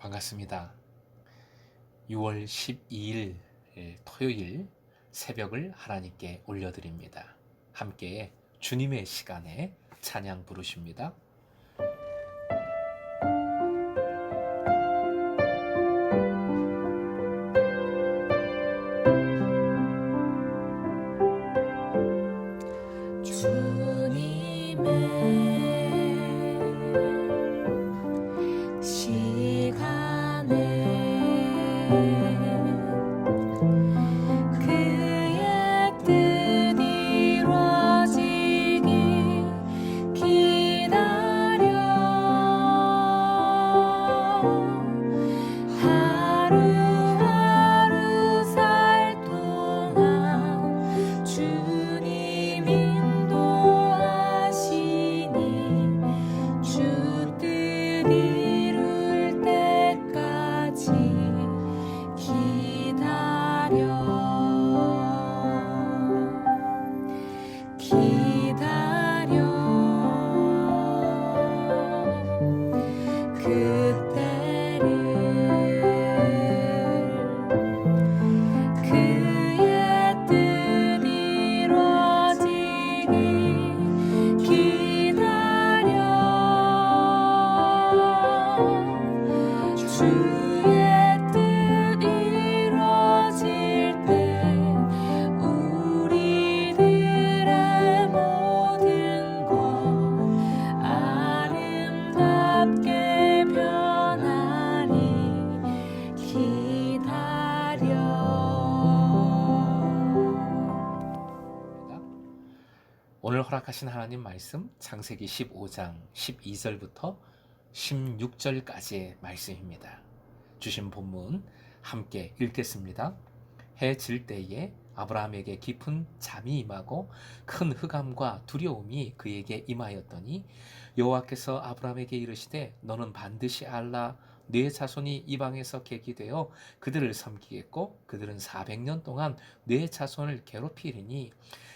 반갑습니다. 6월 12일 토요일 새벽을 하나님께 올려드립니다. 함께 주님의 시간에 찬양 부르십니다. 오늘 허락하신 하나님 말씀 창세기 15장 12절부터 16절까지의 말씀입니다. 주신 본문 함께 읽겠습니다. 해 질 때에 아브라함에게 깊은 잠이 임하고 큰 흑암과 두려움이 그에게 임하였더니 여호와께서 아브라함에게 이르시되 너는 반드시 알라 네 자손이 이방에서 객이되어 그들을 섬기겠고 그들은 400년 동안 네 자손을 괴롭히리니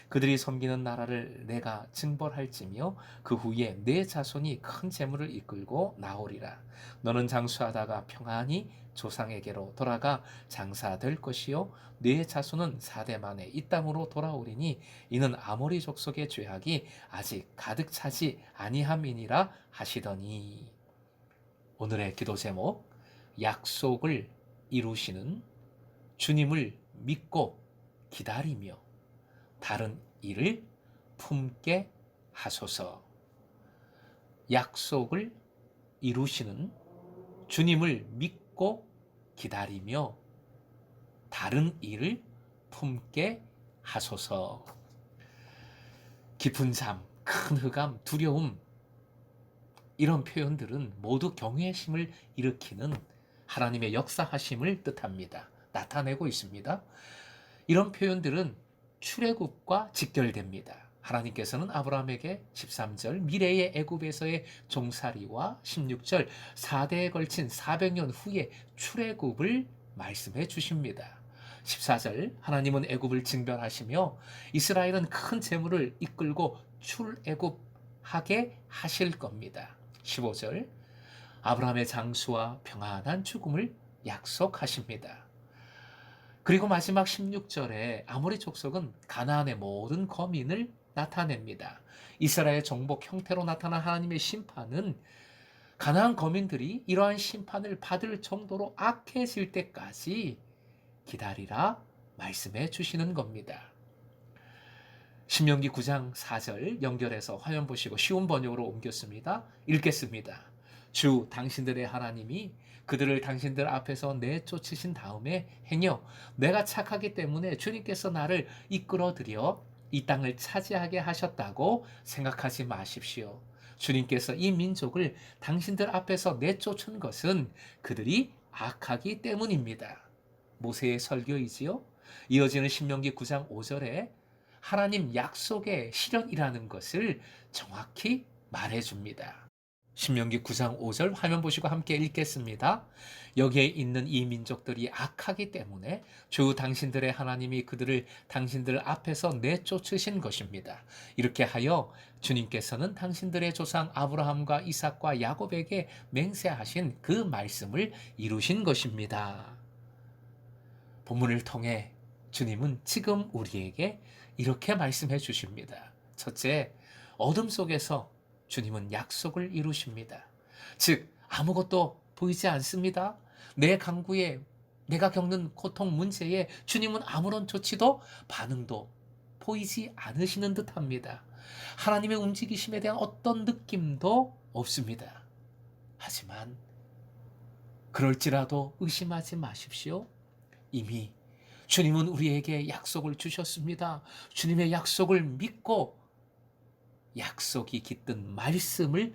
그들이 섬기는 나라를 내가 징벌할지며 그 후에 네 자손이 큰 재물을 이끌고 나오리라. 너는 장수하다가 평안히 조상에게로 돌아가 장사될 것이요 네 자손은 4대 만에 이 땅으로 돌아오리니 이는 아모리 족속의 죄악이 아직 가득 차지 아니함이니라 하시더니. 오늘의 기도 제목, 약속을 이루시는 주님을 믿고 기다리며 다른 일을 품게 하소서. 약속을 이루시는 주님을 믿고 기다리며 다른 일을 품게 하소서. 깊은 잠, 큰 흑암, 두려움, 이런 표현들은 모두 경외심을 일으키는 하나님의 역사하심을 뜻합니다. 나타내고 있습니다. 이런 표현들은 출애굽과 직결됩니다. 하나님께서는 아브라함에게 13절 미래의 애굽에서의 종살이와 16절 4대에 걸친 400년 후에 출애굽을 말씀해 주십니다. 14절 하나님은 애굽을 징벌하시며 이스라엘은 큰 재물을 이끌고 출애굽하게 하실 겁니다. 15절 아브라함의 장수와 평안한 죽음을 약속하십니다. 그리고 마지막 16절에 아모리 족속은 가나안의 모든 거민을 나타냅니다. 이스라엘 정복 형태로 나타난 하나님의 심판은 가나안 거민들이 이러한 심판을 받을 정도로 악해질 때까지 기다리라 말씀해 주시는 겁니다. 신명기 9장 4절 연결해서 화면 보시고 쉬운 번역으로 옮겼습니다. 읽겠습니다. 주 당신들의 하나님이 그들을 당신들 앞에서 내쫓으신 다음에 행여 내가 착하기 때문에 주님께서 나를 이끌어들여 이 땅을 차지하게 하셨다고 생각하지 마십시오. 주님께서 이 민족을 당신들 앞에서 내쫓은 것은 그들이 악하기 때문입니다. 모세의 설교이지요. 이어지는 신명기 9장 5절에 하나님 약속의 실현이라는 것을 정확히 말해줍니다. 신명기 9장 5절 화면 보시고 함께 읽겠습니다. 여기에 있는 이 민족들이 악하기 때문에 주 당신들의 하나님이 그들을 당신들 앞에서 내쫓으신 것입니다. 이렇게 하여 주님께서는 당신들의 조상 아브라함과 이삭과 야곱에게 맹세하신 그 말씀을 이루신 것입니다. 본문을 통해 주님은 지금 우리에게 이렇게 말씀해 주십니다. 첫째, 어둠 속에서 주님은 약속을 이루십니다. 즉, 아무것도 보이지 않습니다. 내 강구에, 내가 겪는 고통 문제에 주님은 아무런 조치도 반응도 보이지 않으시는 듯 합니다. 하나님의 움직이심에 대한 어떤 느낌도 없습니다. 하지만 그럴지라도 의심하지 마십시오. 이미 주님은 우리에게 약속을 주셨습니다. 주님의 약속을 믿고 약속이 깃든 말씀을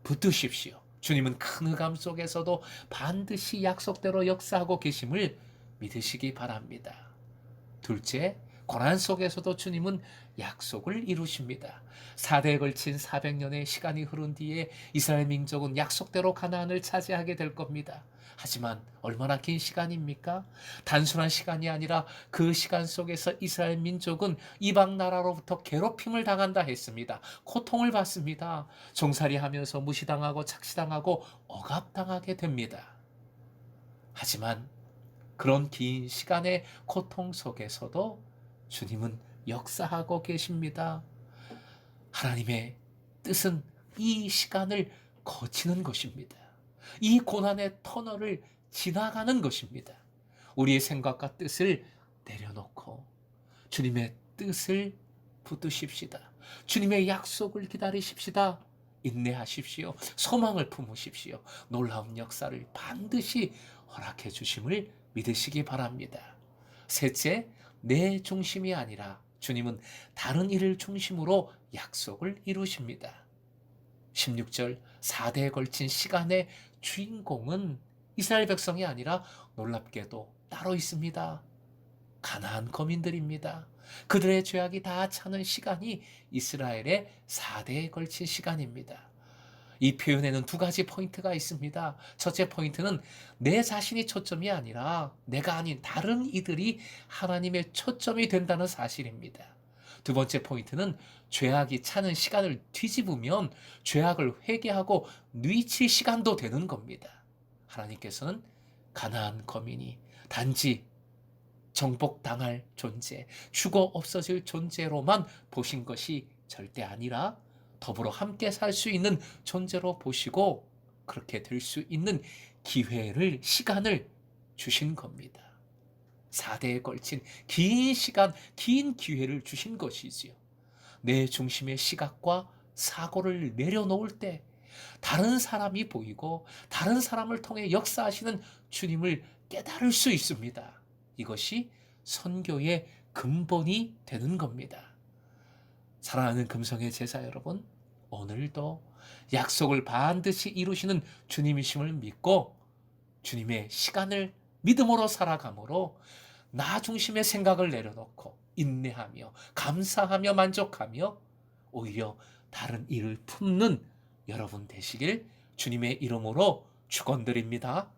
붙드십시오. 주님은 큰 흑암 속에서도 반드시 약속대로 역사하고 계심을 믿으시기 바랍니다. 둘째, 고난 속에서도 주님은 약속을 이루십니다. 4대에 걸친 400년의 시간이 흐른 뒤에 이스라엘 민족은 약속대로 가나안을 차지하게 될 겁니다. 하지만 얼마나 긴 시간입니까? 단순한 시간이 아니라 그 시간 속에서 이스라엘 민족은 이방 나라로부터 괴롭힘을 당한다 했습니다. 고통을 받습니다. 종살이하면서 무시당하고 착시당하고 억압당하게 됩니다. 하지만 그런 긴 시간의 고통 속에서도 주님은 역사하고 계십니다. 하나님의 뜻은 이 시간을 거치는 것입니다. 이 고난의 터널을 지나가는 것입니다. 우리의 생각과 뜻을 내려놓고 주님의 뜻을 붙드십시다. 주님의 약속을 기다리십시다. 인내하십시오. 소망을 품으십시오. 놀라운 역사를 반드시 허락해 주심을 믿으시기 바랍니다. 셋째, 내 중심이 아니라 주님은 다른 일을 중심으로 약속을 이루십니다. 16절 4대에 걸친 시간의 주인공은 이스라엘 백성이 아니라 놀랍게도 따로 있습니다. 가나안 거민들입니다. 그들의 죄악이 다 차는 시간이 이스라엘의 4대에 걸친 시간입니다. 이 표현에는 두 가지 포인트가 있습니다. 첫째 포인트는 내 자신이 초점이 아니라 내가 아닌 다른 이들이 하나님의 초점이 된다는 사실입니다. 두 번째 포인트는 죄악이 차는 시간을 뒤집으면 죄악을 회개하고 뉘칠 시간도 되는 겁니다. 하나님께서는 가나안 거민이 단지 정복당할 존재, 죽어 없어질 존재로만 보신 것이 절대 아니라 더불어 함께 살 수 있는 존재로 보시고 그렇게 될 수 있는 기회를, 시간을 주신 겁니다. 4대에 걸친 긴 시간, 긴 기회를 주신 것이지요. 내 중심의 시각과 사고를 내려놓을 때 다른 사람이 보이고 다른 사람을 통해 역사하시는 주님을 깨달을 수 있습니다. 이것이 선교의 근본이 되는 겁니다. 사랑하는 금성의 제자 여러분, 오늘도 약속을 반드시 이루시는 주님이심을 믿고 주님의 시간을 믿음으로 살아감으로 나 중심의 생각을 내려놓고 인내하며 감사하며 만족하며 오히려 다른 일을 품는 여러분 되시길 주님의 이름으로 축원드립니다.